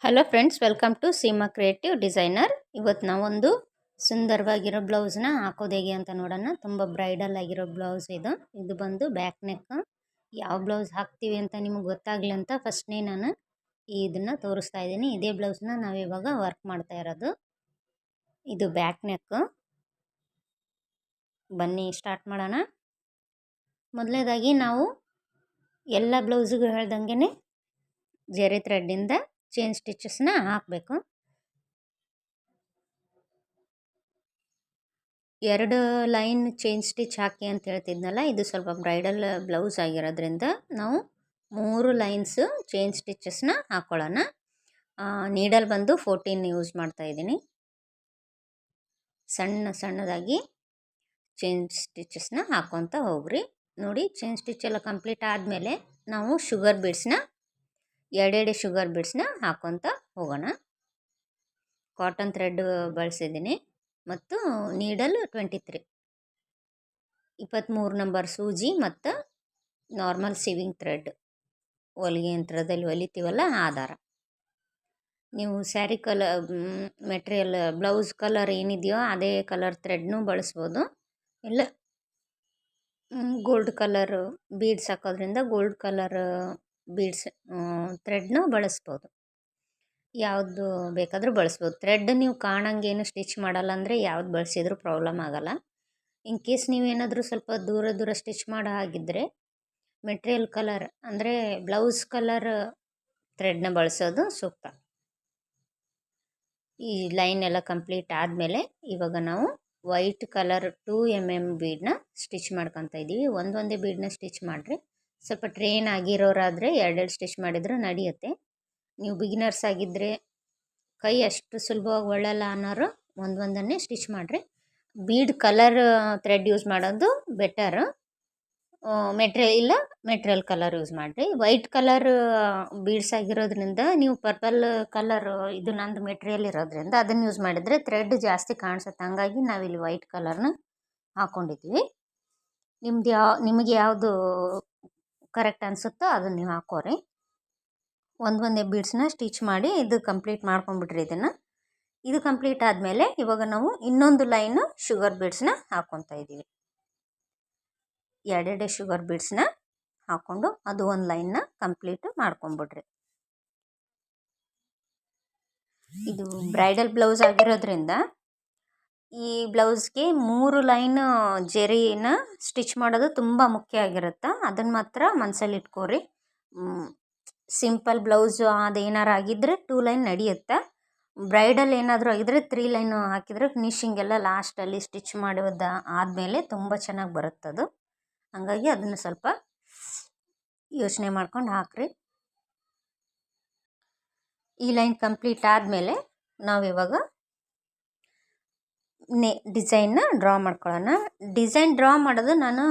Hello friends, welcome to Seema creative designer. ಇವತ್ತು ನಾವೊಂದು ಸುಂದರವಾಗಿರೋ ಬ್ಲೌಸ್ನ ಹಾಕೋದು ಹೇಗೆ ಅಂತ ನೋಡೋಣ. ತುಂಬ ಬ್ರೈಡಲ್ ಆಗಿರೋ ಬ್ಲೌಸ್ ಇದು ಬಂದು ಬ್ಯಾಕ್ ನೆಕ್. ಯಾವ ಬ್ಲೌಸ್ ಹಾಕ್ತೀವಿ ಅಂತ ನಿಮಗೆ ಗೊತ್ತಾಗಲಿ ಅಂತ ಫಸ್ಟ್ನೇ ನಾನು ಇದನ್ನು ತೋರಿಸ್ತಾ ಇದ್ದೀನಿ. ಇದೇ ಬ್ಲೌಸ್ನ ನಾವಿವಾಗ ವರ್ಕ್ ಮಾಡ್ತಾ ಇರೋದು. ಇದು ಬ್ಯಾಕ್ ನೆಕ್. ಬನ್ನಿ ಸ್ಟಾರ್ಟ್ ಮಾಡೋಣ. ಮೊದಲನೇದಾಗಿ ನಾವು ಎಲ್ಲ ಬ್ಲೌಸಿಗೂ ಹೇಳ್ದಂಗೆ ಜರಿ ಥ್ರೆಡ್ಡಿಂದ ಚೈನ್ ಸ್ಟಿಚಸ್ನ ಹಾಕಬೇಕು. 2 ಲೈನ್ ಚೈನ್ ಸ್ಟಿಚ್ ಹಾಕಿ ಅಂತ ಹೇಳ್ತಿದ್ನಲ್ಲ, ಇದು ಸ್ವಲ್ಪ ಬ್ರೈಡಲ್ ಬ್ಲೌಸ್ ಆಗಿರೋದ್ರಿಂದ ನಾವು 3 ಲೈನ್ಸ್ ಚೈನ್ ಸ್ಟಿಚಸ್ನ ಹಾಕ್ಕೊಳ್ಳೋಣ. ನೀಡಲ್ ಬಂದು 14 ಯೂಸ್ ಮಾಡ್ತಾ ಇದ್ದೀನಿ. ಸಣ್ಣದಾಗಿ ಚೈನ್ ಸ್ಟಿಚಸ್ನ ಹಾಕ್ಕೊತ ಹೋಗ್ರಿ. ನೋಡಿ, ಚೈನ್ ಸ್ಟಿಚ್ ಎಲ್ಲ ಕಂಪ್ಲೀಟ್ ಆದಮೇಲೆ ನಾವು ಶುಗರ್ ಬೀಡ್ಸ್ನ ಎರಡೆರಡು ಶುಗರ್ ಬೀಡ್ಸ್ನ ಹಾಕ್ಕೊತ ಹೋಗೋಣ. ಕಾಟನ್ ಥ್ರೆಡ್ ಬಳಸಿದ್ದೀನಿ ಮತ್ತು ನೀಡಲ್ 23 ನಂಬರ್ ಸೂಜಿ ಮತ್ತು ನಾರ್ಮಲ್ ಸಿವಿಂಗ್ ಥ್ರೆಡ್, ಹೊಲಿಗೆ ಯಂತ್ರದಲ್ಲಿ ಹೊಲಿತೀವಲ್ಲ ಆ ದಾರ. ನೀವು sari colour material blouse colour ಏನಿದೆಯೋ ಅದೇ ಕಲರ್ ಥ್ರೆಡ್ನೂ ಬಳಸ್ಬೋದು. ಇಲ್ಲ ಗೋಲ್ಡ್ ಕಲರ್ ಬೀಡ್ಸ್ ಹಾಕೋದ್ರಿಂದ ಗೋಲ್ಡ್ ಕಲರ್ ಬೀಡ್ಸ್ ಥ್ರೆಡ್ನೂ ಬಳಸ್ಬೋದು. ಯಾವುದು ಬೇಕಾದರೂ ಬಳಸ್ಬೋದು. ಥ್ರೆಡ್ ನೀವು ಕಾಣಂಗೇನು ಸ್ಟಿಚ್ ಮಾಡಲ್ಲ ಅಂದರೆ ಯಾವ್ದು ಬಳಸಿದ್ರೂ ಪ್ರಾಬ್ಲಮ್ ಆಗೋಲ್ಲ. ಇನ್ ಕೇಸ್ ನೀವೇನಾದರೂ ಸ್ವಲ್ಪ ದೂರ ಸ್ಟಿಚ್ ಮಾಡೋ ಹಾಗಿದ್ದರೆ ಮೆಟೀರಿಯಲ್ ಕಲರ್ ಅಂದರೆ ಬ್ಲೌಸ್ ಕಲರ್ ಥ್ರೆಡ್ನ ಬಳಸೋದು ಸೂಕ್ತ. ಈ ಲೈನ್ ಎಲ್ಲ ಕಂಪ್ಲೀಟ್ ಆದಮೇಲೆ ಇವಾಗ ನಾವು ವೈಟ್ ಕಲರ್ 2 mm ಬೀಡನ್ನ ಸ್ಟಿಚ್ ಮಾಡ್ಕೊತಾ ಇದ್ದೀವಿ. ಒಂದೇ ಬೀಡನ್ನ ಸ್ಟಿಚ್ ಮಾಡಿರಿ. ಸ್ವಲ್ಪ ಟ್ರೈನ್ ಆಗಿರೋರಾದರೆ 2 ಸ್ಟಿಚ್ ಮಾಡಿದ್ರೆ ನಡೆಯುತ್ತೆ. ನೀವು ಬಿಗಿನರ್ಸ್ ಆಗಿದ್ದರೆ ಕೈ ಅಷ್ಟು ಸುಲಭವಾಗಿ ಒಳ್ಳಲ್ಲ ಅನ್ನೋರು ಒಂದನ್ನೇ ಸ್ಟಿಚ್ ಮಾಡಿರಿ. ಬೀಡ್ ಕಲರ್ ಥ್ರೆಡ್ ಯೂಸ್ ಮಾಡೋದು ಬೆಟರ್. ಮೆಟೀರಿಯಲ್ ಕಲರ್ ಯೂಸ್ ಮಾಡಿರಿ. ವೈಟ್ ಕಲರ್ ಬೀಡ್ಸ್ ಆಗಿರೋದ್ರಿಂದ ನೀವು ಪರ್ಪಲ್ ಕಲರ್ ಇದು ನಂದು ಮೆಟೀರಿಯಲ್ ಇರೋದ್ರಿಂದ ಅದನ್ನು ಯೂಸ್ ಮಾಡಿದರೆ ಥ್ರೆಡ್ ಜಾಸ್ತಿ ಕಾಣಿಸುತ್ತೆ. ಹಂಗಾಗಿ ನಾವಿಲ್ಲಿ ವೈಟ್ ಕಲರ್ನ ಹಾಕ್ಕೊಂಡಿದ್ವಿ. ನಿಮಗೆ ಯಾವುದು ಕರೆಕ್ಟ್ ಅನಿಸುತ್ತೋ ಅದನ್ನು ನೀವು ಹಾಕೋರಿ. ಒಂದೇ ಬೀಡ್ಸ್ನ ಸ್ಟಿಚ್ ಮಾಡಿ ಇದು ಕಂಪ್ಲೀಟ್ ಮಾಡ್ಕೊಂಡ್ಬಿಟ್ರಿ. ಇದು ಕಂಪ್ಲೀಟ್ ಆದಮೇಲೆ ಇವಾಗ ನಾವು ಇನ್ನೊಂದು ಲೈನು ಶುಗರ್ ಬೀಡ್ಸ್ನ ಹಾಕ್ಕೊತಾ ಇದ್ದೀವಿ. 2 ಶುಗರ್ ಬೀಡ್ಸ್ನ ಹಾಕ್ಕೊಂಡು ಅದು ಒಂದು ಲೈನ್ನ ಕಂಪ್ಲೀಟ್ ಮಾಡ್ಕೊಂಬಿಡ್ರಿ. ಇದು ಬ್ರೈಡಲ್ ಬ್ಲೌಸ್ ಆಗಿರೋದ್ರಿಂದ ಈ ಬ್ಲೌಸ್ಗೆ 3 ಲೈನ್ ಜರಿನ ಸ್ಟಿಚ್ ಮಾಡೋದು ತುಂಬ ಮುಖ್ಯ ಆಗಿರುತ್ತೆ. ಅದನ್ನು ಮಾತ್ರ ಮನಸ್ಸಲ್ಲಿ ಇಟ್ಕೋರಿ. ಸಿಂಪಲ್ ಬ್ಲೌಸು ಅದೇನಾರು ಆಗಿದ್ದರೆ 2 ಲೈನ್ ನಡೆಯುತ್ತೆ. ಬ್ರೈಡಲ್ ಏನಾದರೂ ಆಗಿದ್ದರೆ 3 ಲೈನ್ ಹಾಕಿದರೆ ಫಿನಿಶಿಂಗ್ ಎಲ್ಲ ಲಾಸ್ಟಲ್ಲಿ ಸ್ಟಿಚ್ ಮಾಡೋದು ಆದಮೇಲೆ ತುಂಬ ಚೆನ್ನಾಗಿ ಬರುತ್ತದು. ಹಾಗಾಗಿ ಅದನ್ನು ಸ್ವಲ್ಪ ಯೋಚನೆ ಮಾಡ್ಕೊಂಡು ಹಾಕ್ರಿ. ಈ ಲೈನ್ ಕಂಪ್ಲೀಟ್ ಆದಮೇಲೆ ನಾವಿವಾಗ ಡಿಸೈನ್ನ ಡ್ರಾ ಮಾಡ್ಕೊಳ್ಳೋಣ. ಡಿಸೈನ್ ಡ್ರಾ ಮಾಡೋದು ನಾನು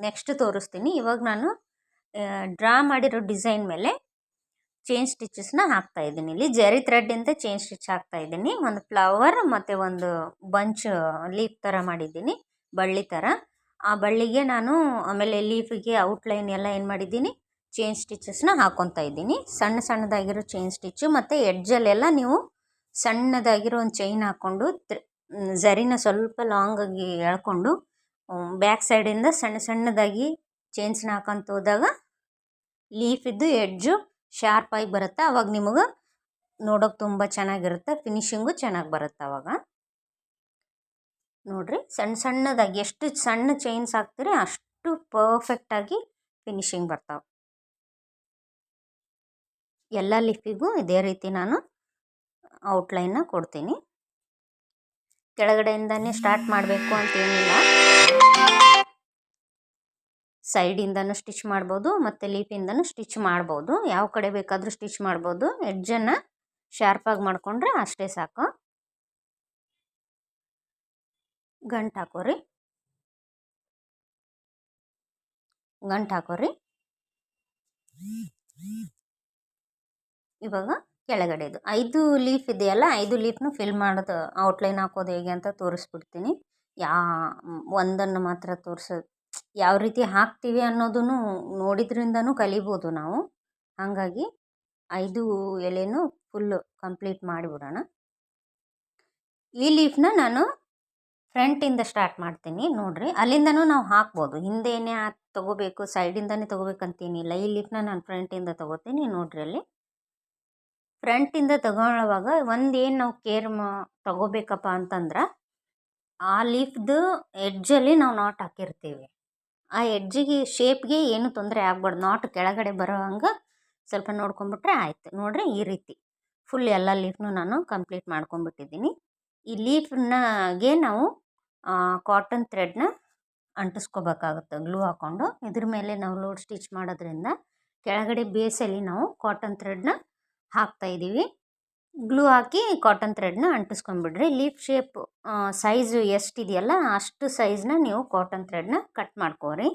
ನೆಕ್ಸ್ಟ್ ತೋರಿಸ್ತೀನಿ. ಇವಾಗ ನಾನು ಡ್ರಾ ಮಾಡಿರೋ ಡಿಸೈನ್ ಮೇಲೆ ಚೈನ್ ಸ್ಟಿಚಸ್ನ ಹಾಕ್ತಾ ಇದ್ದೀನಿ. ಇಲ್ಲಿ ಜರಿ ಥ್ರೆಡ್ಡಿಂದ ಚೈನ್ ಸ್ಟಿಚ್ ಹಾಕ್ತಾ ಇದ್ದೀನಿ. ಒಂದು ಫ್ಲವರ್ ಮತ್ತು ಒಂದು ಬಂಚ್ ಲೀಫ್ ಥರ ಮಾಡಿದ್ದೀನಿ, ಬಳ್ಳಿ ಥರ. ಆ ಬಳ್ಳಿಗೆ ನಾನು ಆಮೇಲೆ ಲೀಫಿಗೆ ಔಟ್ಲೈನ್ ಎಲ್ಲ ಏನು ಮಾಡಿದ್ದೀನಿ, ಚೈನ್ ಸ್ಟಿಚಸ್ನ ಹಾಕ್ಕೊತಾ ಇದ್ದೀನಿ. ಸಣ್ಣದಾಗಿರೋ ಚೈನ್ ಸ್ಟಿಚ್ಚು ಮತ್ತು ಎಡ್ಜಲ್ಲೆಲ್ಲ ನೀವು ಸಣ್ಣದಾಗಿರೋ ಒಂದು ಚೈನ್ ಹಾಕ್ಕೊಂಡು ಜರಿನ ಸ್ವಲ್ಪ ಲಾಂಗಾಗಿ ಎಳ್ಕೊಂಡು ಬ್ಯಾಕ್ ಸೈಡಿಂದ ಸಣ್ಣದಾಗಿ ಚೈನ್ಸ್ನ ಹಾಕೊಂತ ಹೋದಾಗ ಲೀಫಿದ್ದು ಎಡ್ಜು ಶಾರ್ಪಾಗಿ ಬರುತ್ತೆ. ಆವಾಗ ನಿಮಗೆ ನೋಡೋಕೆ ತುಂಬ ಚೆನ್ನಾಗಿರುತ್ತೆ, ಫಿನಿಶಿಂಗು ಚೆನ್ನಾಗಿ ಬರುತ್ತೆ. ಆವಾಗ ನೋಡಿರಿ, ಸಣ್ಣದಾಗಿ ಎಷ್ಟು ಸಣ್ಣ ಚೈನ್ಸ್ ಹಾಕ್ತೀರಿ ಅಷ್ಟು ಪರ್ಫೆಕ್ಟಾಗಿ ಫಿನಿಶಿಂಗ್ ಬರ್ತಾವೆ. ಎಲ್ಲ ಲೀಫಿಗೂ ಇದೇ ರೀತಿ ನಾನು ಔಟ್ಲೈನ್ನ ಕೊಡ್ತೀನಿ. ಕೆಳಗಡೆಯಿಂದನೇ ಸ್ಟಾರ್ಟ್ ಮಾಡಬೇಕು ಅಂತೇನಿಲ್ಲ, ಸೈಡಿಂದನೂ ಸ್ಟಿಚ್ ಮಾಡ್ಬೋದು ಮತ್ತು ಲೀಫಿಂದನೂ ಸ್ಟಿಚ್ ಮಾಡ್ಬೋದು. ಯಾವ ಕಡೆ ಬೇಕಾದರೂ ಸ್ಟಿಚ್ ಮಾಡ್ಬೋದು. ಎಡ್ಜನ್ನು ಶಾರ್ಪಾಗಿ ಮಾಡಿಕೊಂಡ್ರೆ ಅಷ್ಟೇ ಸಾಕು. ಗಂಟು ಹಾಕೋರಿ. ಇವಾಗ ಕೆಳಗಡೆದು 5 ಲೀಫ್ ಇದೆಯಲ್ಲ, 5 ಲೀಫ್ನು ಫಿಲ್ ಮಾಡೋದು ಔಟ್ಲೈನ್ ಹಾಕೋದು ಹೇಗೆ ಅಂತ ತೋರಿಸ್ಬಿಡ್ತೀನಿ. ಒಂದನ್ನು ಮಾತ್ರ ತೋರಿಸೋದು, ಯಾವ ರೀತಿ ಹಾಕ್ತೀವಿ ಅನ್ನೋದನ್ನು ನೋಡಿದ್ರಿಂದನೂ ಕಲಿಬೋದು ನಾವು. ಹಾಗಾಗಿ 5 ಎಲೆನೂ ಫುಲ್ಲು ಕಂಪ್ಲೀಟ್ ಮಾಡಿಬಿಡೋಣ. ಈ ಲೀಫ್ನ ನಾನು ಫ್ರಂಟಿಂದ ಸ್ಟಾರ್ಟ್ ಮಾಡ್ತೀನಿ ನೋಡಿರಿ. ಅಲ್ಲಿಂದನೂ ನಾವು ಹಾಕ್ಬೋದು, ಹಿಂದೆನೇ ತೊಗೋಬೇಕು ಸೈಡಿಂದನೇ ತೊಗೋಬೇಕಂತೇನಿಲ್ಲ. ಈ ಲೀಫ್ನ ನಾನು ಫ್ರಂಟಿಂದ ತೊಗೋತೀನಿ ನೋಡಿರಿ. ಅಲ್ಲಿ ಫ್ರಂಟಿಂದ ತಗೊಳ್ಳೋವಾಗ ಒಂದೇನು ನಾವು ಕೇರ್ ತೊಗೋಬೇಕಪ್ಪ ಅಂತಂದ್ರೆ, ಆ ಲೀಫ್ದು ಎಡ್ಜಲ್ಲಿ ನಾವು ನಾಟ್ ಹಾಕಿರ್ತೀವಿ, ಆ ಎಡ್ಜಿಗೆ ಶೇಪ್ಗೆ ಏನು ತೊಂದರೆ ಆಗ್ಬಾರ್ದು. ನಾಟ್ ಕೆಳಗಡೆ ಬರೋ ಹಂಗೆ ಸ್ವಲ್ಪ ನೋಡ್ಕೊಂಬಿಟ್ರೆ ಆಯ್ತು. ನೋಡಿರಿ ಈ ರೀತಿ ಫುಲ್ ಎಲ್ಲ ಲೀಫ್ನು ನಾನು ಕಂಪ್ಲೀಟ್ ಮಾಡ್ಕೊಂಬಿಟ್ಟಿದ್ದೀನಿ. ಈ ಲೀಫ್ನಾಗೆ ನಾವು ಕಾಟನ್ ಥ್ರೆಡ್ನ ಅಂಟಿಸ್ಕೋಬೇಕಾಗುತ್ತೆ ಗ್ಲೂ ಹಾಕ್ಕೊಂಡು. ಇದ್ರ ಮೇಲೆ ನಾವು ಲೋಡ್ ಸ್ಟಿಚ್ ಮಾಡೋದ್ರಿಂದ ಕೆಳಗಡೆ ಬೇಸಲ್ಲಿ ನಾವು ಕಾಟನ್ ಥ್ರೆಡ್ನ ಹಾಕ್ತಾಯಿದ್ದೀವಿ. ಗ್ಲೂ ಹಾಕಿ ಕಾಟನ್ ಥ್ರೆಡ್ನ ಅಂಟಿಸ್ಕೊಂಡ್ಬಿಡ್ರಿ. ಲೀಫ್ ಶೇಪ್ ಸೈಜು ಎಷ್ಟಿದೆಯಲ್ಲ ಅಷ್ಟು ಸೈಜ್ನ ನೀವು ಕಾಟನ್ ಥ್ರೆಡ್ನ ಕಟ್ ಮಾಡ್ಕೋರಿ.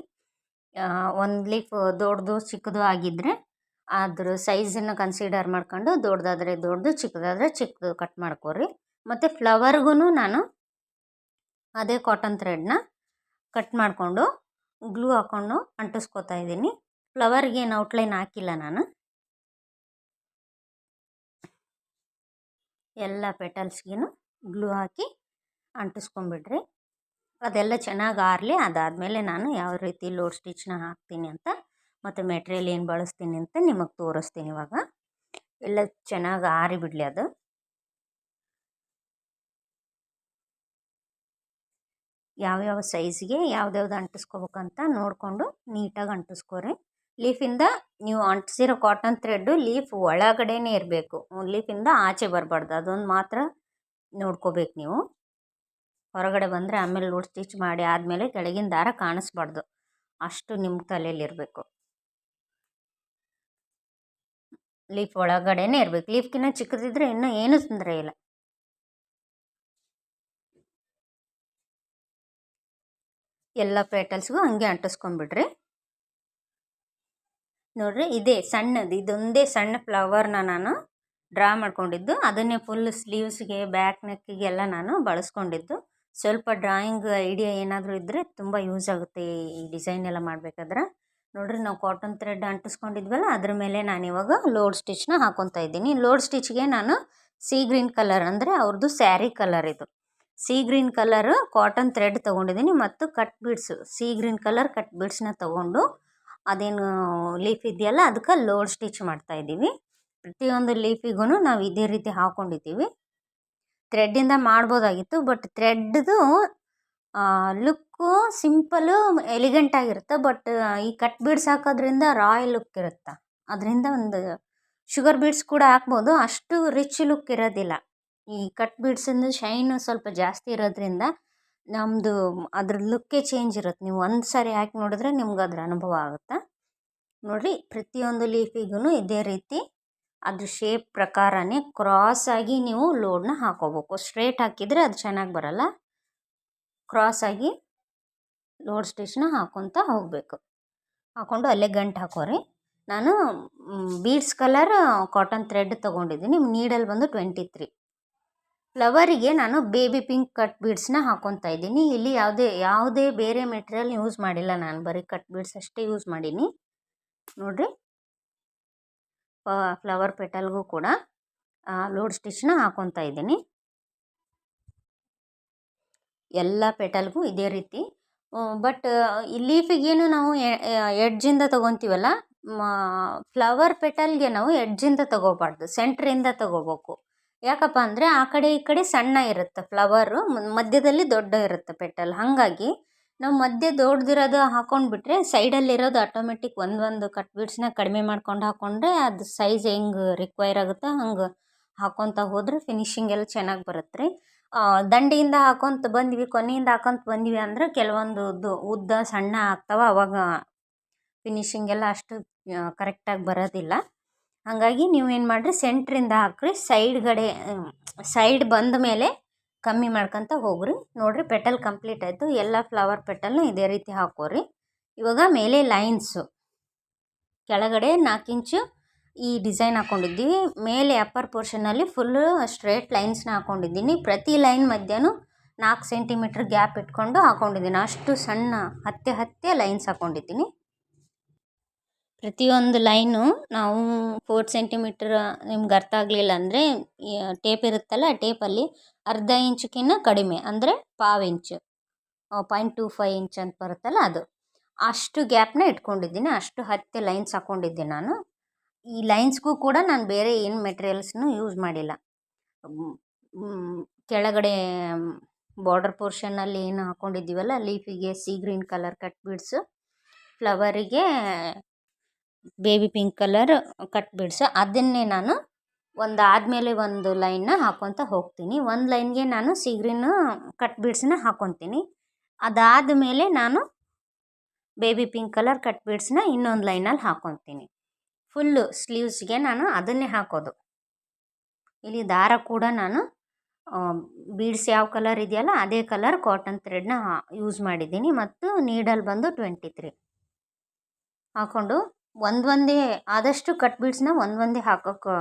ಒಂದು ಲೀಫ್ ದೊಡ್ಡದು ಚಿಕ್ಕದು ಆಗಿದ್ದರೆ ಅದ್ರ ಸೈಜನ್ನು ಕನ್ಸಿಡರ್ ಮಾಡ್ಕೊಂಡು ದೊಡ್ಡದಾದರೆ ದೊಡ್ಡದು, ಚಿಕ್ಕದಾದರೆ ಚಿಕ್ಕದು ಕಟ್ ಮಾಡ್ಕೋರಿ. ಮತ್ತು ಫ್ಲವರ್ಗೂ ನಾನು ಅದೇ ಕಾಟನ್ ಥ್ರೆಡ್ನ ಕಟ್ ಮಾಡಿಕೊಂಡು ಗ್ಲೂ ಹಾಕ್ಕೊಂಡು ಅಂಟಿಸ್ಕೋತಾ ಇದ್ದೀನಿ. ಫ್ಲವರ್ಗೆ ಏನು ಔಟ್ಲೈನ್ ಹಾಕಿಲ್ಲ ನಾನು. ಎಲ್ಲ ಪೆಟಲ್ಸ್ಗೂ ಗ್ಲೂ ಹಾಕಿ ಅಂಟಿಸ್ಕೊಂಡ್ಬಿಡ್ರಿ. ಅದೆಲ್ಲ ಚೆನ್ನಾಗಿ ಆರಲಿ. ಅದಾದಮೇಲೆ ನಾನು ಯಾವ ರೀತಿ ಲೋಡ್ ಸ್ಟಿಚ್ನ ಹಾಕ್ತೀನಿ ಅಂತ ಮತ್ತು ಮೆಟೀರಿಯಲ್ ಏನು ಬಳಸ್ತೀನಿ ಅಂತ ನಿಮಗೆ ತೋರಿಸ್ತೀನಿ. ಇವಾಗ ಎಲ್ಲ ಚೆನ್ನಾಗಿ ಆರಿಬಿಡಲಿ. ಅದು ಯಾವ್ಯಾವ ಸೈಜ್ಗೆ ಯಾವ್ದ್ಯಾವ್ದು ಅಂಟಿಸ್ಕೋಬೇಕಂತ ನೋಡಿಕೊಂಡು ನೀಟಾಗಿ ಅಂಟಿಸ್ಕೋರಿ. ಲೀಫಿಂದ ನೀವು ಅಂಟಿಸಿರೋ ಕಾಟನ್ ಥ್ರೆಡ್ಡು ಲೀಫ್ ಒಳಗಡೆನೇ ಇರಬೇಕು, ಲೀಫಿಂದ ಆಚೆ ಬರಬಾರ್ದು. ಅದೊಂದು ಮಾತ್ರ ನೋಡ್ಕೋಬೇಕು ನೀವು. ಹೊರಗಡೆ ಬಂದರೆ ಆಮೇಲೆ ಲೋಡ್ ಸ್ಟಿಚ್ ಮಾಡಿ ಆದಮೇಲೆ ಕೆಳಗಿನ ದಾರ ಕಾಣಿಸ್ಬಾರ್ದು, ಅಷ್ಟು ನಿಮ್ಮ ತಲೆಯಲ್ಲಿರಬೇಕು. ಲೀಫ್ ಒಳಗಡೆನೇ ಇರಬೇಕು. ಲೀಫ್ಗಿನ್ನ ಚಿಕ್ಕದಿದ್ರೆ ಇನ್ನೂ ಏನೂ ತೊಂದರೆ ಇಲ್ಲ. ಎಲ್ಲ ಪೆಟಲ್ಸ್ಗೂ ಹಂಗೆ ಅಂಟಿಸ್ಕೊಂಡ್ಬಿಡ್ರಿ. ನೋಡಿರಿ ಇದೇ ಸಣ್ಣದು, ಇದೊಂದೇ ಸಣ್ಣ ಫ್ಲವರ್ನ ನಾನು ಡ್ರಾ ಮಾಡ್ಕೊಂಡಿದ್ದು. ಅದನ್ನೇ ಫುಲ್ ಸ್ಲೀವ್ಸ್ಗೆ ಬ್ಯಾಕ್ ನೆಕ್ಕಿಗೆಲ್ಲ ನಾನು ಬಳಸ್ಕೊಂಡಿದ್ದು. ಸ್ವಲ್ಪ ಡ್ರಾಯಿಂಗ್ ಐಡಿಯಾ ಏನಾದರೂ ಇದ್ದರೆ ತುಂಬ ಯೂಸ್ ಆಗುತ್ತೆ ಈ ಡಿಸೈನ್ ಎಲ್ಲ ಮಾಡಬೇಕಾದ್ರೆ. ನೋಡಿರಿ ನಾವು ಕಾಟನ್ ಥ್ರೆಡ್ ಅಂಟಿಸ್ಕೊಂಡಿದ್ವಲ್ಲ ಅದ್ರ ಮೇಲೆ ನಾನಿವಾಗ ಲೋಡ್ ಸ್ಟಿಚ್ನ ಹಾಕ್ಕೊತಾ ಇದ್ದೀನಿ. ಲೋಡ್ ಸ್ಟಿಚ್ಗೆ ನಾನು ಸೀ ಗ್ರೀನ್ ಕಲರ್ ಅಂದರೆ ಅವ್ರದ್ದು ಸ್ಯಾರಿ ಕಲರ್, ಇದು sea green colour cotton thread ತೊಗೊಂಡಿದ್ದೀನಿ. ಮತ್ತು cut beads sea green colour cut ಬೀಡ್ಸ್ನ ತೊಗೊಂಡು ಅದೇನು ಲೀಫ್ ಇದೆಯಲ್ಲ ಅದಕ್ಕೆ ಲೋಡ್ ಸ್ಟಿಚ್ ಮಾಡ್ತಾಯಿದ್ದೀವಿ. ಪ್ರತಿಯೊಂದು ಲೀಫಿಗೂ ನಾವು ಇದೇ ರೀತಿ ಹಾಕ್ಕೊಂಡಿದ್ದೀವಿ. ಥ್ರೆಡ್ಡಿಂದ ಮಾಡ್ಬೋದಾಗಿತ್ತು, ಬಟ್ ಥ್ರೆಡ್ದು ಲುಕ್ಕು ಸಿಂಪಲ್ಲು ಎಲಿಗೆಂಟ್ ಆಗಿರುತ್ತೆ. ಬಟ್ ಈ ಕಟ್ ಬೀಡ್ಸ್ ಹಾಕೋದ್ರಿಂದ ರಾಯಲ್ ಲುಕ್ ಇರುತ್ತೆ. ಅದರಿಂದ ಒಂದು ಶುಗರ್ ಬೀಡ್ಸ್ ಕೂಡ ಹಾಕ್ಬೋದು, ಅಷ್ಟು ರಿಚ್ ಲುಕ್ ಇರೋದಿಲ್ಲ. ಈ ಕಟ್ ಬೀಡ್ಸಿಂದ ಶೈನು ಸ್ವಲ್ಪ ಜಾಸ್ತಿ ಇರೋದ್ರಿಂದ ನಮ್ಮದು ಅದ್ರ ಲುಕ್ಕೇ ಚೇಂಜ್ ಇರುತ್ತೆ. ನೀವು ಒಂದು ಸಾರಿ ಹಾಕಿ ನೋಡಿದ್ರೆ ನಿಮ್ಗೆ ಅದ್ರ ಅನುಭವ ಆಗುತ್ತೆ. ನೋಡಿರಿ ಪ್ರತಿಯೊಂದು ಲೀಫಿಗೂ ಇದೇ ರೀತಿ ಅದ್ರ ಶೇಪ್ ಪ್ರಕಾರನೇ ಕ್ರಾಸಾಗಿ ನೀವು ಲೋಡ್ನ ಹಾಕೋಬೇಕು. ಸ್ಟ್ರೇಟ್ ಹಾಕಿದರೆ ಅದು ಚೆನ್ನಾಗಿ ಬರಲ್ಲ. ಕ್ರಾಸಾಗಿ ಲೋಡ್ ಸ್ಟಿಚ್ನ ಹಾಕ್ಕೊತ ಹೋಗಬೇಕು. ಹಾಕ್ಕೊಂಡು ಅಲ್ಲೇ ಗಂಟು ಹಾಕೋರಿ. ನಾನು ಬೀಡ್ಸ್ ಕಲರ್ ಕಾಟನ್ ಥ್ರೆಡ್ ತೊಗೊಂಡಿದ್ದೀನಿ. ನೀಡಲ್ ಬಂದು 23. ಫ್ಲವರಿಗೆ ನಾನು ಬೇಬಿ ಪಿಂಕ್ ಕಟ್ ಬೀಡ್ಸ್ನ ಹಾಕ್ಕೊತಾ ಇದ್ದೀನಿ. ಇಲ್ಲಿ ಯಾವುದೇ ಬೇರೆ ಮೆಟೀರಿಯಲ್ ಯೂಸ್ ಮಾಡಿಲ್ಲ, ನಾನು ಬರೀ ಕಟ್ ಬೀಡ್ಸ್ ಅಷ್ಟೇ ಯೂಸ್ ಮಾಡೀನಿ. ನೋಡಿರಿ ಫ್ಲವರ್ ಪೆಟಲ್ಗೂ ಕೂಡ ಲೋಡ್ ಸ್ಟಿಚ್ನ ಹಾಕ್ಕೊತಾ ಇದ್ದೀನಿ. ಎಲ್ಲ ಪೆಟಲ್ಗೂ ಇದೇ ರೀತಿ. ಬಟ್ ಈ ಲೀಫಿಗೇನು ನಾವು ಎಡ್ಜಿಂದ ತೊಗೊತೀವಲ್ಲ, ಫ್ಲವರ್ ಪೆಟಲ್ಗೆ ನಾವು ಎಡ್ಜಿಂದ ತೊಗೋಬಾರ್ದು, ಸೆಂಟ್ರಿಂದ ತೊಗೋಬೇಕು. ಯಾಕಪ್ಪ ಅಂದರೆ ಆ ಕಡೆ ಈ ಕಡೆ ಸಣ್ಣ ಇರುತ್ತೆ ಫ್ಲವರು, ಮಧ್ಯದಲ್ಲಿ ದೊಡ್ಡ ಇರುತ್ತೆ ಪೆಟಲ್. ಹಾಗಾಗಿ ನಾವು ಮಧ್ಯೆ ದೊಡ್ಡದಿರೋದು ಹಾಕ್ಕೊಂಡ್ಬಿಟ್ರೆ ಸೈಡಲ್ಲಿರೋದು ಆಟೋಮೆಟಿಕ್ ಒಂದೊಂದು ಕಟ್ ಬೀಡ್ಸ್ನ ಕಡಿಮೆ ಮಾಡ್ಕೊಂಡು ಹಾಕ್ಕೊಂಡ್ರೆ ಅದು ಸೈಜ್ ಹೆಂಗೆ ರಿಕ್ವೈರ್ ಆಗುತ್ತೋ ಹಂಗೆ ಹಾಕ್ಕೊತ ಹೋದರೆ ಫಿನಿಶಿಂಗ್ ಎಲ್ಲ ಚೆನ್ನಾಗಿ ಬರುತ್ತೆ ರೀ. ದಂಡಿಯಿಂದ ಹಾಕ್ಕೊತ ಬಂದ್ವಿ, ಕೊನೆಯಿಂದ ಹಾಕ್ಕೊತ ಬಂದ್ವಿ ಅಂದರೆ ಕೆಲವೊಂದು ಉದ್ದ ಸಣ್ಣ ಆಗ್ತಾವೆ, ಆವಾಗ ಫಿನಿಶಿಂಗ್ ಎಲ್ಲ ಅಷ್ಟು ಕರೆಕ್ಟಾಗಿ ಬರೋದಿಲ್ಲ. ಹಾಗಾಗಿ ನೀವೇನು ಮಾಡಿರಿ ಸೆಂಟ್ರಿಂದ ಹಾಕ್ರಿ, ಸೈಡ್ ಬಂದ ಮೇಲೆ ಕಮ್ಮಿ ಮಾಡ್ಕೊತ ಹೋಗ್ರಿ. ನೋಡಿರಿ ಪೆಟಲ್ ಕಂಪ್ಲೀಟ್ ಆಯಿತು. ಎಲ್ಲ ಫ್ಲವರ್ ಪೆಟಲ್ನ ಇದೇ ರೀತಿ ಹಾಕೋರಿ. ಇವಾಗ ಮೇಲೆ ಲೈನ್ಸು ಕೆಳಗಡೆ 4 ಇಂಚು ಈ ಡಿಸೈನ್ ಹಾಕ್ಕೊಂಡಿದ್ದೀವಿ. ಮೇಲೆ ಅಪ್ಪರ್ ಪೋರ್ಷನಲ್ಲಿ ಫುಲ್ಲು ಸ್ಟ್ರೇಟ್ ಲೈನ್ಸ್ನ ಹಾಕ್ಕೊಂಡಿದ್ದೀನಿ. ಪ್ರತಿ ಲೈನ್ ಮಧ್ಯನೂ 4 ಸೆಂಟಿಮೀಟ್ರ್ ಗ್ಯಾಪ್ ಇಟ್ಕೊಂಡು ಹಾಕ್ಕೊಂಡಿದ್ದೀನಿ. ಅಷ್ಟು ಸಣ್ಣ ಹತ್ತೆ ಲೈನ್ಸ್ ಹಾಕ್ಕೊಂಡಿದ್ದೀನಿ. ಪ್ರತಿಯೊಂದು ಲೈನು ನಾವು 4 ಸೆಂಟಿಮೀಟ್ರ್ ನಿಮ್ಗೆ ಅರ್ಥ ಆಗಲಿಲ್ಲ ಅಂದರೆ ಟೇಪ್ ಇರುತ್ತಲ್ಲ ಆ ಟೇಪಲ್ಲಿ ಅರ್ಧ ಇಂಚ್ಕಿನ್ನ ಕಡಿಮೆ ಅಂದರೆ ಪಾವು ಇಂಚು 0.25 ಇಂಚ್ ಅಂತ ಬರುತ್ತಲ್ಲ ಅದು ಅಷ್ಟು ಗ್ಯಾಪ್ನ ಇಟ್ಕೊಂಡಿದ್ದೀನಿ. ಅಷ್ಟು 10 ಲೈನ್ಸ್ ಹಾಕ್ಕೊಂಡಿದ್ದೆ ನಾನು. ಈ ಲೈನ್ಸ್ಗೂ ಕೂಡ ನಾನು ಬೇರೆ ಏನು ಮೆಟೀರಿಯಲ್ಸ್ನು ಯೂಸ್ ಮಾಡಿಲ್ಲ. ಕೆಳಗಡೆ ಬಾರ್ಡರ್ ಪೋರ್ಷನ್ನಲ್ಲಿ ಏನು ಹಾಕ್ಕೊಂಡಿದ್ದೀವಲ್ಲ ಲೀಫಿಗೆ sea green colour cut beads, ಫ್ಲವರಿಗೆ baby pink colour cut beads, ಅದನ್ನೇ ನಾನು ಒಂದಾದಮೇಲೆ ಒಂದು ಲೈನ್ನ ಹಾಕ್ಕೊತ ಹೋಗ್ತೀನಿ. ಒಂದು ಲೈನ್ಗೆ ನಾನು ಸೀ ಗ್ರೀನು ಕಟ್ ಬೀಡ್ಸನ್ನ ಹಾಕ್ಕೊತೀನಿ. ಅದಾದ ಮೇಲೆ ನಾನು ಬೇಬಿ ಪಿಂಕ್ ಕಲರ್ ಕಟ್ ಬೀಡ್ಸನ್ನ ಇನ್ನೊಂದು ಲೈನಲ್ಲಿ ಹಾಕ್ಕೊತೀನಿ. ಫುಲ್ಲು ಸ್ಲೀವ್ಸ್ಗೆ ನಾನು ಅದನ್ನೇ ಹಾಕೋದು. ಇಲ್ಲಿ ದಾರ ಕೂಡ ನಾನು ಬೀಡ್ಸ್ ಯಾವ ಕಲರ್ ಇದೆಯಲ್ಲ ಅದೇ ಕಲರ್ ಕಾಟನ್ ಥ್ರೆಡ್ನ ಯೂಸ್ ಮಾಡಿದ್ದೀನಿ. ಮತ್ತು ನೀಡಲ್ ಬಂದು 23 ಹಾಕ್ಕೊಂಡು ಒಂದೊಂದೇ ಆದಷ್ಟು ಕಟ್ ಬೀಡ್ಸ್ನ ಒಂದೊಂದೇ ಹಾಕೋಕ್ಕೆ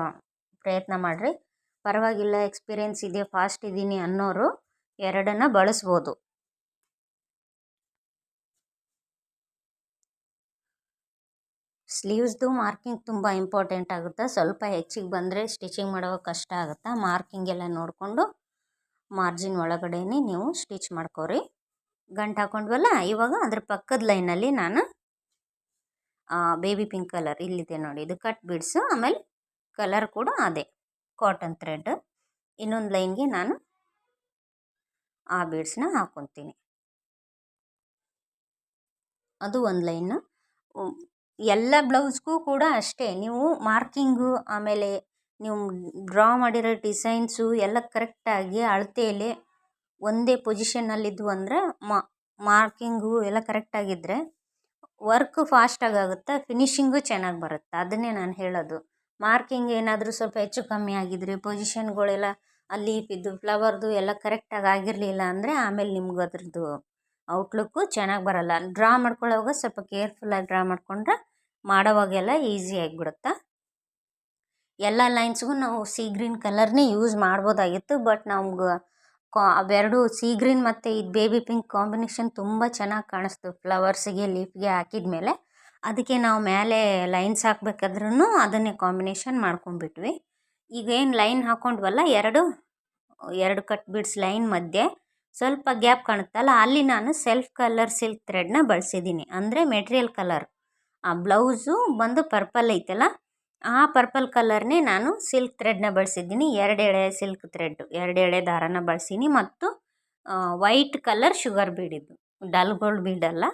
ಪ್ರಯತ್ನ ಮಾಡಿರಿ. ಪರವಾಗಿಲ್ಲ, ಎಕ್ಸ್ಪೀರಿಯೆನ್ಸ್ ಇದೆ, ಫಾಸ್ಟ್ ಇದ್ದೀನಿ ಅನ್ನೋರು ಎರಡನ್ನು ಬಳಸ್ಬೋದು. ಸ್ಲೀವ್ಸ್ದು ಮಾರ್ಕಿಂಗ್ ತುಂಬ ಇಂಪಾರ್ಟೆಂಟ್ ಆಗುತ್ತೆ. ಸ್ವಲ್ಪ ಹೆಚ್ಚಿಗೆ ಬಂದರೆ ಸ್ಟಿಚಿಂಗ್ ಮಾಡುವಾಗ ಕಷ್ಟ ಆಗುತ್ತೆ. ಮಾರ್ಕಿಂಗ್ ಎಲ್ಲ ನೋಡಿಕೊಂಡು ಮಾರ್ಜಿನ್ ಒಳಗಡೆನೇ ನೀವು ಸ್ಟಿಚ್ ಮಾಡ್ಕೊರಿ. ಗಂಟು ಹಾಕ್ಕೊಂಡ್ವಲ್ಲ, ಇವಾಗ ಅದ್ರ ಪಕ್ಕದ ಲೈನಲ್ಲಿ ನಾನು ಬೇಬಿ ಪಿಂಕ್ ಕಲರ್ ಇಲ್ಲಿದೆ ನೋಡಿ, ಇದು ಕಟ್ ಬೀಡ್ಸು, ಆಮೇಲೆ ಕಲರ್ ಕೂಡ ಅದೇ ಕಾಟನ್ ಥ್ರೆಡ್. ಇನ್ನೊಂದು ಲೈನ್ಗೆ ನಾನು ಆ ಬೀಡ್ಸ್ನ ಹಾಕ್ಕೊತೀನಿ. ಅದು ಒಂದು ಲೈನು. ಎಲ್ಲ ಬ್ಲೌಸ್ಗೂ ಕೂಡ ಅಷ್ಟೇ, ನೀವು ಮಾರ್ಕಿಂಗು ಆಮೇಲೆ ನೀವು ಡ್ರಾ ಮಾಡಿರೋ ಡಿಸೈನ್ಸು ಎಲ್ಲ ಕರೆಕ್ಟಾಗಿ ಅಳತೆಯಲ್ಲಿ ಒಂದೇ ಪೊಸಿಷನ್ನಲ್ಲಿದ್ದು ಅಂದರೆ ಮಾರ್ಕಿಂಗು ಎಲ್ಲ ಕರೆಕ್ಟಾಗಿದ್ದರೆ ವರ್ಕು ಫಾಸ್ಟಾಗಿ ಆಗುತ್ತೆ, ಫಿನಿಶಿಂಗು ಚೆನ್ನಾಗಿ ಬರುತ್ತೆ. ಅದನ್ನೇ ನಾನು ಹೇಳೋದು. ಮಾರ್ಕಿಂಗ್ ಏನಾದರೂ ಸ್ವಲ್ಪ ಹೆಚ್ಚು ಕಮ್ಮಿ ಆಗಿದ್ರೆ, ಪೊಸಿಷನ್ಗಳೆಲ್ಲ ಅಲ್ಲಿ ಲೀಫಿದ್ದು ಫ್ಲವರ್ದು ಎಲ್ಲ ಕರೆಕ್ಟಾಗಿ ಆಗಿರಲಿಲ್ಲ ಅಂದರೆ ಆಮೇಲೆ ನಿಮ್ಗೆ ಅದ್ರದ್ದು ಔಟ್ಲುಕ್ಕು ಚೆನ್ನಾಗಿ ಬರೋಲ್ಲ. ಡ್ರಾ ಮಾಡ್ಕೊಳ್ಳೋವಾಗ ಸ್ವಲ್ಪ ಕೇರ್ಫುಲ್ಲಾಗಿ ಡ್ರಾ ಮಾಡಿಕೊಂಡ್ರೆ ಮಾಡೋವಾಗೆಲ್ಲ ಈಸಿ ಆಗಿಬಿಡುತ್ತೆ. ಎಲ್ಲ ಲೈನ್ಸ್ಗೂ ನಾವು ಸೀ ಗ್ರೀನ್ ಕಲರ್ನೇ ಯೂಸ್ ಮಾಡ್ಬೋದಾಗಿತ್ತು, ಬಟ್ ನಮ್ಗೆ ಅವೆರಡು ಸೀ ಗ್ರೀನ್ ಮತ್ತು ಇದು ಬೇಬಿ ಪಿಂಕ್ ಕಾಂಬಿನೇಷನ್ ತುಂಬ ಚೆನ್ನಾಗಿ ಕಾಣಿಸ್ತು ಫ್ಲವರ್ಸಿಗೆ ಲೀಫ್ಗೆ ಹಾಕಿದ ಮೇಲೆ. ಅದಕ್ಕೆ ನಾವು ಮೇಲೆ ಲೈನ್ಸ್ ಹಾಕ್ಬೇಕಾದ್ರೂ ಅದನ್ನೇ ಕಾಂಬಿನೇಷನ್ ಮಾಡ್ಕೊಂಡ್ಬಿಟ್ವಿ. ಈಗೇನು ಲೈನ್ ಹಾಕ್ಕೊಂಡ್ವಲ್ಲ, ಎರಡು ಕಟ್ ಬೀಡ್ಸ್ ಲೈನ್ ಮಧ್ಯೆ ಸ್ವಲ್ಪ ಗ್ಯಾಪ್ ಕಾಣುತ್ತಲ್ಲ, ಅಲ್ಲಿ ನಾನು ಸೆಲ್ಫ್ ಕಲರ್ ಸಿಲ್ಕ್ ಥ್ರೆಡ್ನ ಬಳಸಿದ್ದೀನಿ. ಅಂದರೆ ಮೆಟೀರಿಯಲ್ ಕಲರ್, ಆ ಬ್ಲೌಸು ಬಂದು ಪರ್ಪಲ್ ಐತಲ್ಲ, ಆ ಪರ್ಪಲ್ ಕಲರ್ನೇ ನಾನು ಸಿಲ್ಕ್ ಥ್ರೆಡ್ನ ಬಳಸಿದ್ದೀನಿ. 2 ಎಳೆ ಸಿಲ್ಕ್ ಥ್ರೆಡ್, 2 ಎಳೆ ದಾರನ ಬಳಸೀನಿ. ಮತ್ತು ವೈಟ್ ಕಲರ್ ಶುಗರ್ ಬೀಡಿದ್ದು, ಡಲ್ ಗೋಲ್ಡ್ ಬೀಡಲ್ಲ,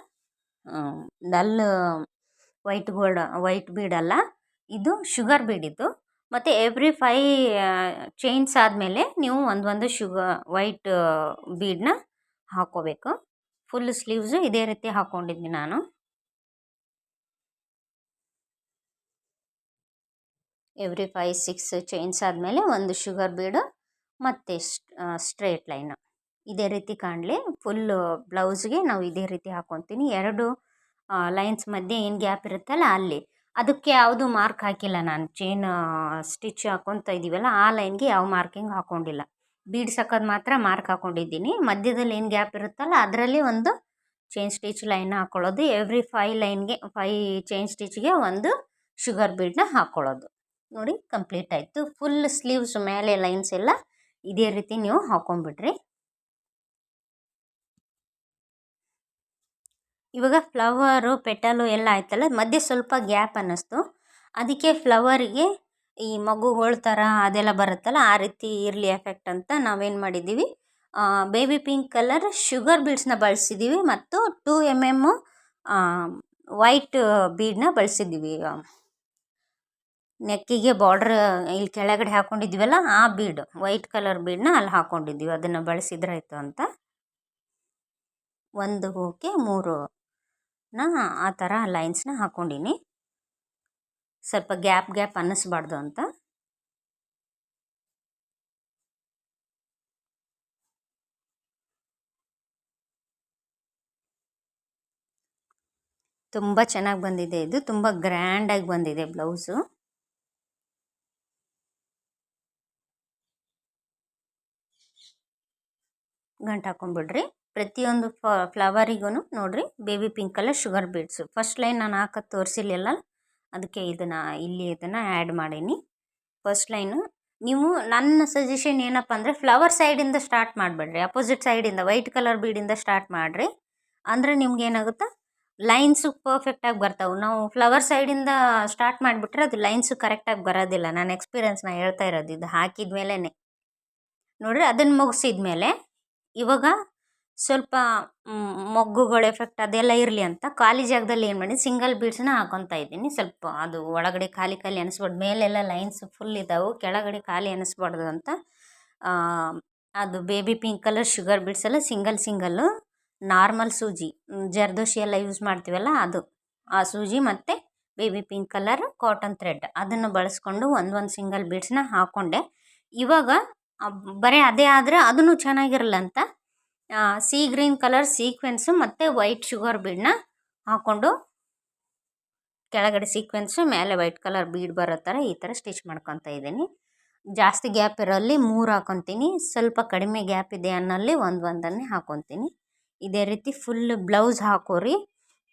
ಡಲ್ ವೈಟ್ ಬೀಡಲ್ಲ, ಇದು ಶುಗರ್ ಬೀಡಿದ್ದು. ಮತ್ತು ಎವ್ರಿ 5 ಚೈನ್ಸ್ ಆದಮೇಲೆ ನೀವು ಒಂದು ವೈಟ್ ಬೀಡನ್ನ ಹಾಕ್ಕೋಬೇಕು. ಫುಲ್ ಸ್ಲೀವ್ಸು ಇದೇ ರೀತಿ ಹಾಕ್ಕೊಂಡಿದ್ದೀನಿ ನಾನು. ಎವ್ರಿ 5-6 ಚೈನ್ಸ್ ಆದಮೇಲೆ ಒಂದು ಶುಗರ್ ಬೀಡು ಮತ್ತು ಸ್ಟ್ರೇಟ್ ಲೈನು ಇದೇ ರೀತಿ ಕಾಣಲಿ. ಫುಲ್ಲು ಬ್ಲೌಸ್ಗೆ ನಾವು ಇದೇ ರೀತಿ ಹಾಕ್ಕೊತೀನಿ. 2 ಲೈನ್ಸ್ ಮಧ್ಯೆ ಏನು ಗ್ಯಾಪ್ ಇರುತ್ತಲ್ಲ ಅಲ್ಲಿ, ಅದಕ್ಕೆ ಯಾವುದು ಮಾರ್ಕ್ ಹಾಕಿಲ್ಲ ನಾನು. ಚೈನ್ ಸ್ಟಿಚ್ ಹಾಕ್ಕೊತ ಇದ್ದೀವಲ್ಲ ಆ ಲೈನ್ಗೆ ಯಾವ ಮಾರ್ಕಿಂಗ್ ಹಾಕ್ಕೊಂಡಿಲ್ಲ. ಬೀಡ್ಸ್ ಹಾಕೋದು ಮಾತ್ರ ಮಾರ್ಕ್ ಹಾಕ್ಕೊಂಡಿದ್ದೀನಿ. ಮಧ್ಯದಲ್ಲಿ ಏನು ಗ್ಯಾಪ್ ಇರುತ್ತಲ್ಲ ಅದರಲ್ಲಿ ಒಂದು ಚೈನ್ ಸ್ಟಿಚ್ ಲೈನ್ ಹಾಕ್ಕೊಳ್ಳೋದು. ಎವ್ರಿ 5 ಚೈನ್ ಸ್ಟಿಚ್ಗೆ ಒಂದು ಶುಗರ್ ಬೀಡನ್ನ ಹಾಕ್ಕೊಳ್ಳೋದು. ನೋಡಿ, ಕಂಪ್ಲೀಟ್ ಆಯಿತು. ಫುಲ್ ಸ್ಲೀವ್ಸ್ ಮೇಲೆ ಲೈನ್ಸ್ ಎಲ್ಲ ಇದೇ ರೀತಿ ನೀವು ಹಾಕ್ಕೊಂಡ್ಬಿಡ್ರಿ. ಇವಾಗ ಫ್ಲವರು ಪೆಟಲು ಎಲ್ಲ ಆಯ್ತಲ್ಲ, ಮಧ್ಯೆ ಸ್ವಲ್ಪ ಗ್ಯಾಪ್ ಅನ್ನಿಸ್ತು. ಅದಕ್ಕೆ ಫ್ಲವರಿಗೆ ಈ ಮಗುಗಳ ಥರ ಅದೆಲ್ಲ ಬರುತ್ತಲ್ಲ, ಆ ರೀತಿ ಇರಲಿ ಎಫೆಕ್ಟ್ ಅಂತ ನಾವೇನು ಮಾಡಿದ್ದೀವಿ, ಬೇಬಿ ಪಿಂಕ್ ಕಲರ್ ಶುಗರ್ ಬೀಡ್ಸ್ನ ಬಳಸಿದ್ದೀವಿ. ಮತ್ತು 2 mm ವೈಟ್ ಬೀಡನ್ನ ಬಳಸಿದ್ದೀವಿ. ನೆಕ್ಕಿಗೆ ಬಾರ್ಡ್ರ್ ಇಲ್ಲಿ ಕೆಳಗಡೆ ಹಾಕ್ಕೊಂಡಿದ್ದೀವಲ್ಲ ಆ ಬೀಡು, ವೈಟ್ ಕಲರ್ ಬೀಡನ್ನ ಅಲ್ಲಿ ಹಾಕ್ಕೊಂಡಿದ್ದೀವಿ. ಅದನ್ನು ಬಳಸಿದ್ರಾಯ್ತು ಅಂತ. 1 ಹೂಕ್ಕೆ 3 ಆ ಥರ ಲೈನ್ಸ್ನ ಹಾಕ್ಕೊಂಡೀನಿ, ಸ್ವಲ್ಪ ಗ್ಯಾಪ್ ಅನ್ನಿಸ್ಬಾರ್ದು ಅಂತ. ತುಂಬ ಚೆನ್ನಾಗಿ ಬಂದಿದೆ. ಇದು ತುಂಬ ಗ್ರ್ಯಾಂಡಾಗಿ ಬಂದಿದೆ ಬ್ಲೌಸು. ಗಂಟು ಹಾಕ್ಕೊಂಡ್ಬಿಡ್ರಿ. ಪ್ರತಿಯೊಂದು ಫ್ಲವರಿಗೂ ನೋಡಿರಿ baby pink colour sugar beads. First line ನಾನು ಹಾಕೋದು ತೋರಿಸಿರ್ಲಿಲ್ಲ, ಅದಕ್ಕೆ ಇಲ್ಲಿ ಇದನ್ನು ಆ್ಯಡ್ ಮಾಡೀನಿ. ಫಸ್ಟ್ ಲೈನು ನೀವು ನನ್ನ ಸಜೆಷನ್ ಏನಪ್ಪ ಅಂದರೆ ಫ್ಲವರ್ ಸೈಡಿಂದ ಸ್ಟಾರ್ಟ್ ಮಾಡಬೇಡ್ರಿ, ಅಪೋಸಿಟ್ ಸೈಡಿಂದ ವೈಟ್ ಕಲರ್ ಬೀಡಿಂದ ಸ್ಟಾರ್ಟ್ ಮಾಡಿರಿ. ಅಂದರೆ ನಿಮ್ಗೆ ಏನಾಗುತ್ತೆ, ಲೈನ್ಸು ಪರ್ಫೆಕ್ಟಾಗಿ ಬರ್ತಾವೆ. ನಾವು ಫ್ಲವರ್ ಸೈಡಿಂದ ಸ್ಟಾರ್ಟ್ ಮಾಡಿಬಿಟ್ರೆ ಅದು ಲೈನ್ಸು ಕರೆಕ್ಟಾಗಿ ಬರೋದಿಲ್ಲ. ನಾನು ಎಕ್ಸ್ಪೀರಿಯನ್ಸ್ನ ಹೇಳ್ತಾ ಇರೋದು, ಇದು ಹಾಕಿದ ಮೇಲೇ ನೋಡಿರಿ. ಅದನ್ನು ಮುಗಿಸಿದ್ಮೇಲೆ ಇವಾಗ ಸ್ವಲ್ಪ ಮೊಗ್ಗುಗಳ ಎಫೆಕ್ಟ್ ಅದೆಲ್ಲ ಇರಲಿ ಅಂತ ಖಾಲಿ ಜಾಗದಲ್ಲಿ ಏನು ಮಾಡಿ ಸಿಂಗಲ್ ಬೀಡ್ಸ್ನ ಹಾಕೊತಾ ಇದ್ದೀನಿ. ಸ್ವಲ್ಪ ಅದು ಒಳಗಡೆ ಖಾಲಿ ಖಾಲಿ ಅನಿಸ್ಬಾರ್ದು, ಮೇಲೆಲ್ಲ ಲೈನ್ಸ್ ಫುಲ್ ಇದ್ದಾವೆ, ಕೆಳಗಡೆ ಖಾಲಿ ಅನಿಸ್ಬಾರ್ದು ಅಂತ ಅದು baby pink colour sugar beads ಎಲ್ಲ ಸಿಂಗಲ್ಲು ನಾರ್ಮಲ್ ಸೂಜಿ, ಜರ್ದೋಶಿ ಎಲ್ಲ ಯೂಸ್ ಮಾಡ್ತೀವಲ್ಲ ಅದು, ಆ ಸೂಜಿ ಮತ್ತು baby pink colour cotton thread ಅದನ್ನು ಬಳಸ್ಕೊಂಡು ಒಂದು ಸಿಂಗಲ್ ಬೀಡ್ಸ್ನ ಹಾಕ್ಕೊಂಡೆ. ಇವಾಗ ಬರೀ ಅದೇ ಆದರೆ ಅದೂ ಚೆನ್ನಾಗಿರಲ್ಲ ಅಂತ ಸೀ ಗ್ರೀನ್ ಕಲರ್ ಸೀಕ್ವೆನ್ಸು ಮತ್ತು ವೈಟ್ ಶುಗರ್ ಬೀಡನ್ನ ಹಾಕ್ಕೊಂಡು ಕೆಳಗಡೆ ಸೀಕ್ವೆನ್ಸು ಮೇಲೆ ವೈಟ್ ಕಲರ್ ಬೀಡ್ ಬರೋ ಥರ ಈ ಥರ ಸ್ಟಿಚ್ ಮಾಡ್ಕೊತಾ ಇದ್ದೀನಿ. ಜಾಸ್ತಿ ಗ್ಯಾಪ್ ಇರೋಲ್ಲಿ 3 ಹಾಕ್ಕೊತೀನಿ, ಸ್ವಲ್ಪ ಕಡಿಮೆ ಗ್ಯಾಪ್ ಇದೆ ಅನ್ನೋಲ್ಲಿ ಒಂದನ್ನೇ ಹಾಕ್ಕೊತೀನಿ. ಇದೇ ರೀತಿ ಫುಲ್ ಬ್ಲೌಸ್ ಹಾಕೋರಿ.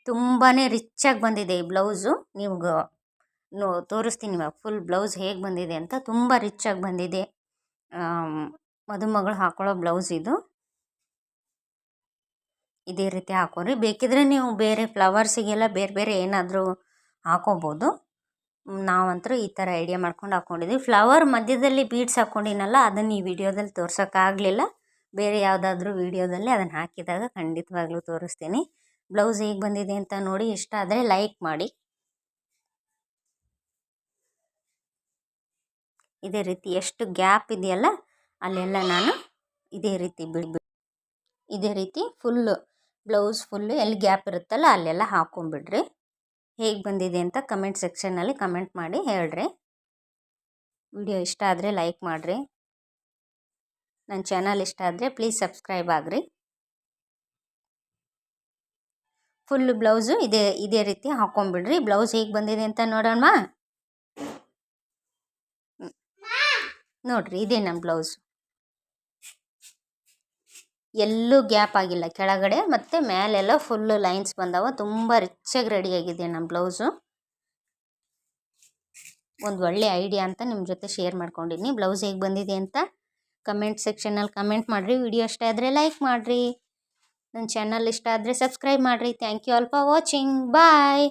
ತುಂಬಾ ರಿಚ್ಚಾಗಿ ಬಂದಿದೆ ಈ ಬ್ಲೌಸು. ನಿಮ್ಗೆ ತೋರಿಸ್ತೀನಿ ಇವಾಗ ಫುಲ್ ಬ್ಲೌಸ್ ಹೇಗೆ ಬಂದಿದೆ ಅಂತ. ತುಂಬ ರಿಚ್ಚಾಗಿ ಬಂದಿದೆ. ಮದುಮಗಳು ಹಾಕೊಳ್ಳೋ ಬ್ಲೌಸ್ ಇದು. ಇದೇ ರೀತಿ ಹಾಕೋರಿ. ಬೇಕಿದ್ರೆ ನೀವು ಬೇರೆ ಫ್ಲವರ್ಸಿಗೆಲ್ಲ ಬೇರೆ ಏನಾದರೂ ಹಾಕೋಬೋದು. ನಾವಂತರೂ ಈ ಥರ ಐಡಿಯಾ ಮಾಡ್ಕೊಂಡು ಹಾಕ್ಕೊಂಡಿದ್ದೀವಿ. ಫ್ಲವರ್ ಮಧ್ಯದಲ್ಲಿ ಬೀಡ್ಸ್ ಹಾಕ್ಕೊಂಡಿನಲ್ಲ, ಅದನ್ನು ಈ ವಿಡಿಯೋದಲ್ಲಿ ತೋರ್ಸೋಕ್ಕಾಗಲಿಲ್ಲ. ಬೇರೆ ಯಾವುದಾದ್ರೂ ವಿಡಿಯೋದಲ್ಲಿ ಅದನ್ನು ಹಾಕಿದಾಗ ಖಂಡಿತವಾಗ್ಲೂ ತೋರಿಸ್ತೀನಿ. ಬ್ಲೌಸ್ ಹೇಗೆ ಬಂದಿದೆ ಅಂತ ನೋಡಿ. ಇಷ್ಟ ಆದರೆ ಲೈಕ್ ಮಾಡಿ. ಇದೇ ರೀತಿ ಎಷ್ಟು ಗ್ಯಾಪ್ ಇದೆಯಲ್ಲ ಅಲ್ಲೆಲ್ಲ ನಾನು ಇದೇ ರೀತಿ ಫುಲ್ಲು ಬ್ಲೌಸ್ ಫುಲ್ಲು ಎಲ್ಲಿ ಗ್ಯಾಪ್ ಇರುತ್ತಲ್ಲ ಅಲ್ಲೆಲ್ಲ ಹಾಕ್ಕೊಂಬಿಡ್ರಿ. ಹೇಗೆ ಬಂದಿದೆ ಅಂತ ಕಮೆಂಟ್ ಸೆಕ್ಷನ್ನಲ್ಲಿ ಕಮೆಂಟ್ ಮಾಡಿ ಹೇಳ್ರಿ. ವಿಡಿಯೋ ಇಷ್ಟ ಆದರೆ ಲೈಕ್ ಮಾಡಿರಿ. ನನ್ನ ಚಾನಲ್ ಇಷ್ಟ ಆದರೆ ಪ್ಲೀಸ್ ಸಬ್ಸ್ಕ್ರೈಬ್ ಆಗಿರಿ. ಫುಲ್ಲು ಬ್ಲೌಸು ಇದೇ ರೀತಿ ಹಾಕ್ಕೊಂಬಿಡ್ರಿ. ಬ್ಲೌಸ್ ಹೇಗೆ ಬಂದಿದೆ ಅಂತ ನೋಡೋಣ. ನೋಡಿರಿ, ಇದೇ ನಮ್ಮ ಬ್ಲೌಸು. ಎಲ್ಲೂ ಗ್ಯಾಪ್ ಆಗಿಲ್ಲ, ಕೆಳಗಡೆ ಮತ್ತು ಮೇಲೆಲ್ಲ ಫುಲ್ಲು ಲೈನ್ಸ್ ಬಂದವ. ತುಂಬ ರಿಚ್ಚಾಗಿ ರೆಡಿಯಾಗಿದೆ ನಮ್ಮ ಬ್ಲೌಸು. ಒಂದು ಒಳ್ಳೆ ಐಡಿಯಾ ಅಂತ ನಿಮ್ಮ ಜೊತೆ ಶೇರ್ ಮಾಡ್ಕೊಂಡಿದ್ದೀನಿ. ಬ್ಲೌಸ್ ಹೇಗೆ ಬಂದಿದೆ ಅಂತ ಕಮೆಂಟ್ ಸೆಕ್ಷನಲ್ಲಿ ಕಮೆಂಟ್ ಮಾಡಿರಿ. ವಿಡಿಯೋ ಇಷ್ಟ ಆದರೆ ಲೈಕ್ ಮಾಡಿರಿ. ನನ್ನ ಚಾನಲ್ ಇಷ್ಟ ಆದರೆ ಸಬ್ಸ್ಕ್ರೈಬ್ ಮಾಡಿರಿ. Thank you all for watching. Bye.